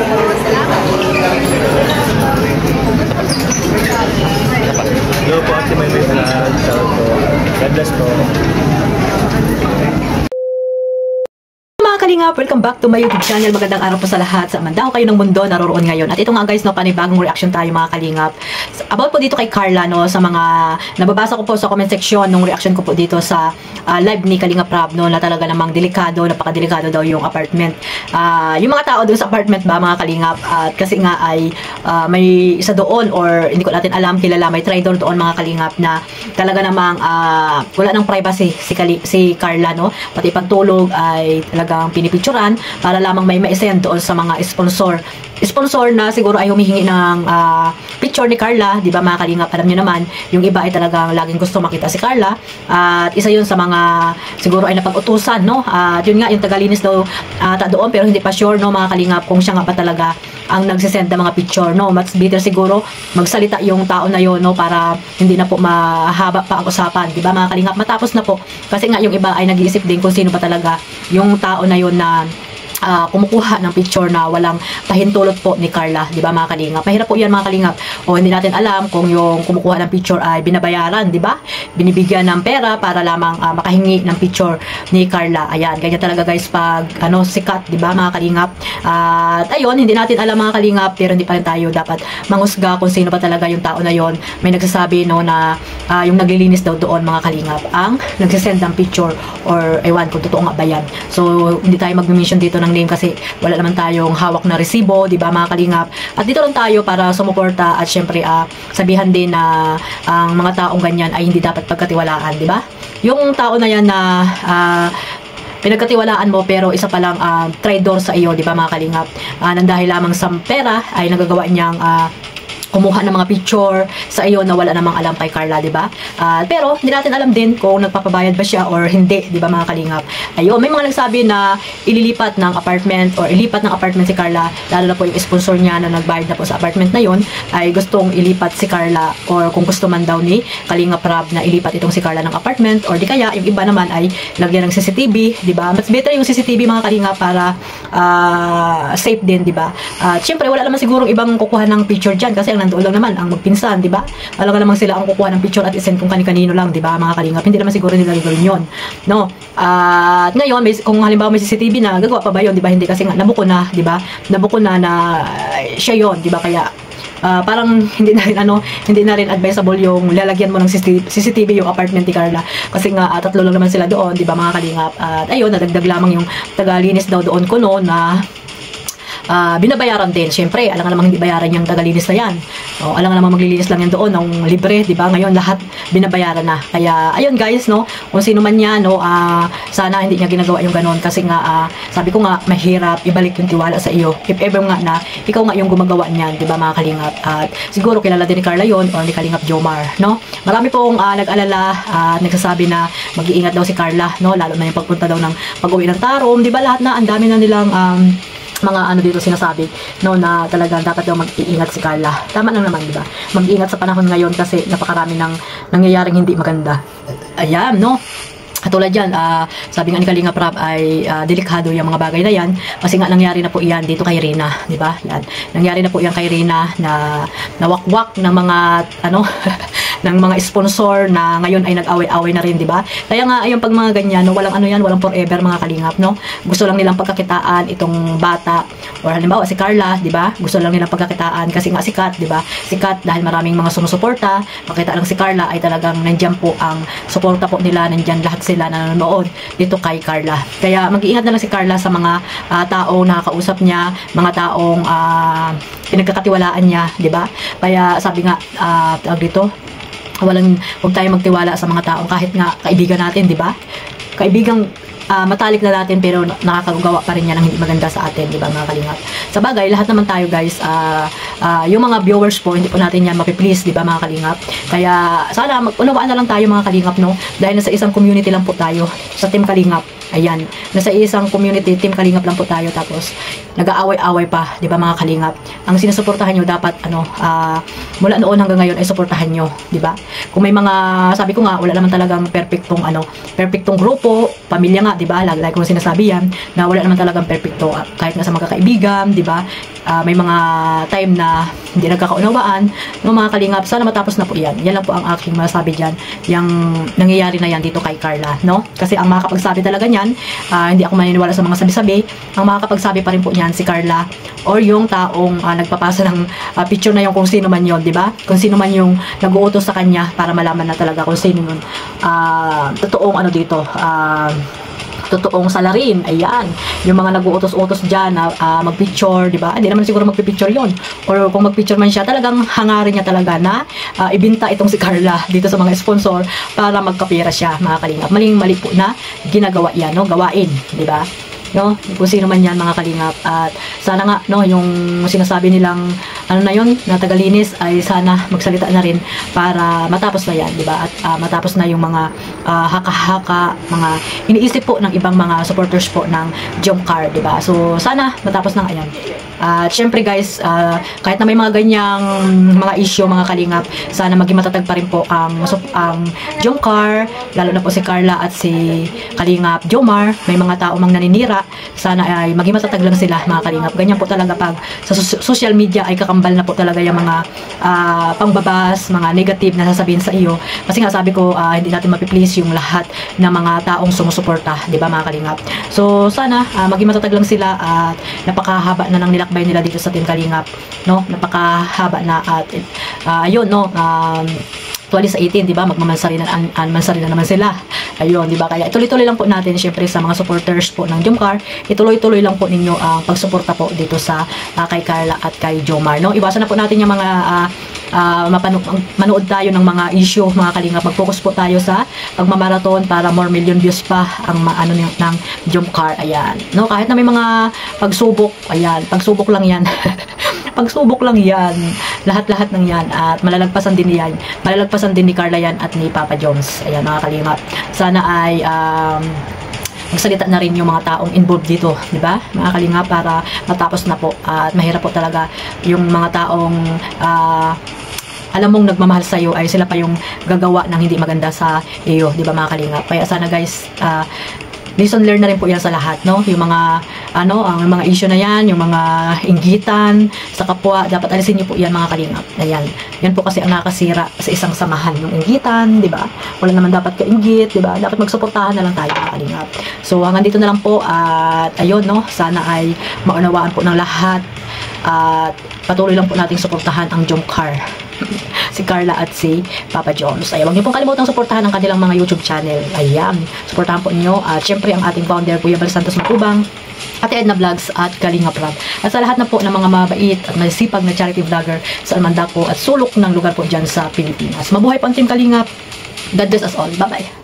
Hello po, Ate Maymay Vlog. Shout out po. God bless po. Kalingap, welcome back to my YouTube channel. Magandang araw po sa lahat. Sa man daw kayo ng mundo naroon ngayon. At ito nga guys, no, panibagong reaction tayo mga kalingap. About po dito kay Carla, no, sa mga nababasa ko po sa comment section nung reaction ko po dito sa live ni Kalingap Rab, no, na talaga namang delikado, napakadelikado daw yung apartment. Yung mga tao doon sa apartment ba, mga kalingap, at kasi nga ay may isa doon or hindi ko natin alam, kilala, may traitor doon mga kalingap na talaga namang wala ng privacy si Carla, no. Pati pagtulog ay talagang pinipicturan para lamang may ma-send doon sa mga sponsor na siguro ay humihingi ng picture ni Carla, di ba mga kalingap? Alam niyo naman, yung iba ay talagang laging gusto makita si Carla at isa yun sa mga siguro ay napag-utusan, no? At yun nga, yung tagalinis daw doon pero hindi pa sure, no mga kalingap, kung siya nga ba talaga ang nagsisend ng mga picture, no? Mas better siguro magsalita yung tao na yun, no? Para hindi na po mahaba pa ang usapan, di ba mga kalingap? Matapos na po, kasi nga yung iba ay nag-iisip din kung sino ba talaga yung tao na yun na kumukuha ng picture na walang pahintulot po ni Carla, di ba mga kalingap? Mahirap po yan mga kalingap. O hindi natin alam kung yung kumukuha ng picture ay binabayaran, di ba? Binibigyan ng pera para lamang makahingi ng picture ni Carla. Ayan, ganyan talaga guys pag sikat, di ba mga kalingap? At ayun, hindi natin alam mga kalingap, pero hindi pa rin tayo dapat manghusga kung sino ba talaga yung tao na yon. May nagsasabi, no, na yung naglilinis daw doon mga kalingap ang nagsisend ng picture or ewan kung totoo nga ba yan. So hindi tayo mag-mention dito ng name kasi wala naman tayong hawak na resibo, di ba mga kalingap? At dito lang tayo para sumuporta at syempre sabihan din na ang mga taong ganyan ay hindi dapat pagkatiwalaan, di ba? Yung tao na yan na pinagkatiwalaan mo pero isa palang traitor sa iyo, di ba mga kalingap? Nang dahil lamang sa pera ay nagagawa niyang kumuha ng mga picture sa iyo na wala namang alam kay Carla, di ba? Pero hindi natin alam din kung nagpapabayad ba siya or hindi, di ba mga kalingap? Ayun, may mga nagsabi na ililipat ng apartment or ilipat ng apartment si Carla, lalo na po yung sponsor niya na nagbayad na po sa apartment na yon ay gustong ilipat si Carla or kung gusto man daw ni Kalingap Rab na ilipat itong si Carla ng apartment or di kaya yung iba naman ay lagyan ng CCTV, di ba? Mas better yung CCTV mga kalingap para safe din, di ba? Siyempre wala naman sigurong ibang kukuha ng picture dyan kasi nandoon lang naman ang magpinsan, di ba? Alam naman sila ang kukuha ng picture at isend kung kani-kanino lang, di ba mga kalingap? Hindi naman siguro nila gagawin yun, no? At ngayon, kung halimbawa may CCTV na, gagawa pa ba yun, di ba? Hindi kasi nga, nabuko na, di ba? Nabuko na siya yun, di ba? Kaya, parang hindi na rin advisable yung lalagyan mo ng CCTV yung apartment ni Carla kasi nga tatlo lang naman sila doon, di ba mga kalingap? At ayun, nadagdag lamang yung tagalinis daw doon kuno na binabayaran din. Siyempre, alam nga namang hindi bayaran yung tagalinis na yan. O, alam nga namang maglilinis lang yan doon ng libre, di ba? Ngayon, lahat binabayaran na. Kaya, ayun guys, no? Kung sino man yan, no? Sana hindi niya ginagawa yung ganon. Kasi nga, sabi ko nga, mahirap ibalik yung tiwala sa iyo. If ever nga na, ikaw nga yung gumagawa niyan, di ba mga kalingap? At siguro, kilala din ni Carla yon or ni Kalingap Jomar, no? Marami pong nag-alala at nagsasabi na mag-iingat daw si Carla, no? Lalo na yung pagpunta daw ng pag-uwi ng Tarom, di ba? Lahat na, ang dami na nilang mga dito sinasabi, no, na talagang dapat daw mag-iingat si Carla. Tama lang naman, di ba? Mag-iingat sa panahon ngayon kasi napakarami ng nangyayaring hindi maganda. Ayan, no? Katulad yan, sabi nga ni Kalingap Rab ay delikado yung mga bagay na yan kasi nga nangyari na po yan dito kay Rina, di ba? Nangyari na po yan kay Rina na nawakwak ng mga ng mga sponsor na ngayon ay nag-away-away na rin, di ba? Kaya nga ayun, pag mga ganyan, no, walang walang forever mga kalingap, no? Gusto lang nilang pagkakitaan itong bata or halimbawa si Carla, di ba? Gusto lang nilang pagkakitaan kasi nga sikat, di ba? Sikat dahil maraming mga sumusuporta. Makita lang si Carla ay talagang nandiyan po ang suporta po nila, nandiyan lahat sila na nanonood dito kay Carla. Kaya mag-iingat na lang si Carla sa mga taong nakakausap niya, mga taong pinagkakatiwalaan niya, di ba? Kaya sabi nga, dito, huwag tayo magtiwala sa mga taong kahit nga kaibigan natin, di ba? Kaibigang matalik na natin pero nakakagawa pa rin yan ng hindi maganda sa atin, di ba mga kalingap? Sa bagay, lahat naman tayo guys, yung mga viewers po, hindi po natin yan mapiplease, di ba mga kalingap? Kaya sana mag-unawaan na lang tayo mga kalingap, no? Dahil nasa isang community lang po tayo, sa Team Kalingap. Ayan, nasa isang community, Team Kalingap lang po tayo, tapos nag-aaway-away pa, di ba mga kalingap? Ang sinusuportahan nyo dapat, mula noon hanggang ngayon ay suportahan nyo, di ba? Kung may mga, sabi ko nga, wala naman talagang perfectong grupo, pamilya nga, di ba? Lagi kong sinasabi yan, na wala naman talagang perfecto, kahit nga sa magkakaibigan, di ba? May mga time na hindi nagkakaunawaan, no mga kalingap, sana matapos na po yan. Yan lang po ang aking masabi dyan, yung nangyayari na yan dito kay Carla, no? Kasi ang makakapagsabi talaga niyan, hindi ako maniniwala sa mga sabi-sabi, ang makakapagsabi pa rin po niyan si Carla, or yung taong nagpapasa ng picture na yung kung sino man yon, di ba? Kung sino man yung nag-uutos sa kanya para malaman na talaga kung sino yun. Totoong dito, totoong salarin, ayan, yung mga nag-uutos-utos dyan na mag-picture, di ba? Hindi naman siguro mag-picture yon, or kung mag-picture man siya, talagang hangarin niya talaga na ibinta itong si Carla dito sa mga sponsor para magkapira siya, mga kalingap. Maling-mali po na ginagawa yan, no? Gawain, di ba? No, kung sino man yan mga kalingap, at sana nga no, yung sinasabi nilang na yon na tagalinis ay sana magsalita na rin para matapos na yan, di ba? At matapos na yung mga haka-haka, mga iniisip po ng ibang mga supporters po ng Jomcar, di ba? So sana matapos na yan. At syempre guys, kahit na may mga ganyang mga issue mga kalingap, sana maging matatag pa rin po ang Jomcar, lalo na po si Carla at si Kalingap Jomar. May mga tao mang naninira, sana ay maging matatag lang sila mga kalingap. Ganyan po talaga pag sa social media ay kakambal na po talaga yung mga pangbabas, mga negative na sasabihin sa iyo. Kasi nga sabi ko, hindi natin mapiplease yung lahat ng mga taong sumusuporta, di ba mga kalingap? So sana maging matatag lang sila, at napakahaba na ng nilakbay nila dito sa Team Kalingap, no? Napakahaba na, at ayun, no, actually sa 18, di ba, magmamansari na naman sila. Ayun, di ba? Kaya ituloy-tuloy lang po natin, syempre sa mga supporters po ng Jomcar, ituloy-tuloy lang po ninyo ang pagsuporta po dito sa kay Carla at kay Jomar, no? Iwasan na po natin yung mga manood tayo ng mga issue, mga kalingap. Mag-focus po tayo sa pagmamarathon para more million views pa ang ng Jomcar. Ayan, no? Kahit na may mga pagsubok, ayan, pagsubok lang yan. Pagsubok lang yan, lahat-lahat ng yan, at malalagpasan din yan, malalagpasan din ni Carla yan at ni Papa Jones. Ayan mga kalingap, sana ay magsalita na rin yung mga taong involved dito, di ba mga kalingap, para matapos na po. At mahirap po talaga yung mga taong alam mong nagmamahal sa iyo ay sila pa yung gagawa ng hindi maganda sa iyo, di ba mga kalingap? Kaya sana guys, lesson learn na rin po yan sa lahat, no? Yung mga ang mga issue na yan, yung mga inggitan sa kapwa, dapat alisin niyo po yan mga kalingap. Ayan, yan po kasi ang nakasira sa isang samahan, yung inggitan, di ba? Wala naman dapat ka-inggit, di ba? Dapat magsuportahan na lang tayo mga kalingap. So hanggang dito na lang po, at ayun, no, sana ay maunawaan po ng lahat, at patuloy lang po nating suportahan ang Jomcar, si Carla at si Papa Jones. Ay, huwag niyo pong kalimutang suportahan ang kanilang mga YouTube channel. Ayan, suportahan po niyo. At syempre ang ating founder, Kuya Bal Santos Matubang, Ate Edna Vlogs at Kalingap Rob. At sa lahat na po ng mga mabait at masipag na charity vlogger sa Almandaco at sulok ng lugar po dyan sa Pilipinas. Mabuhay po ang Team Kalingap. God bless us all. Bye-bye.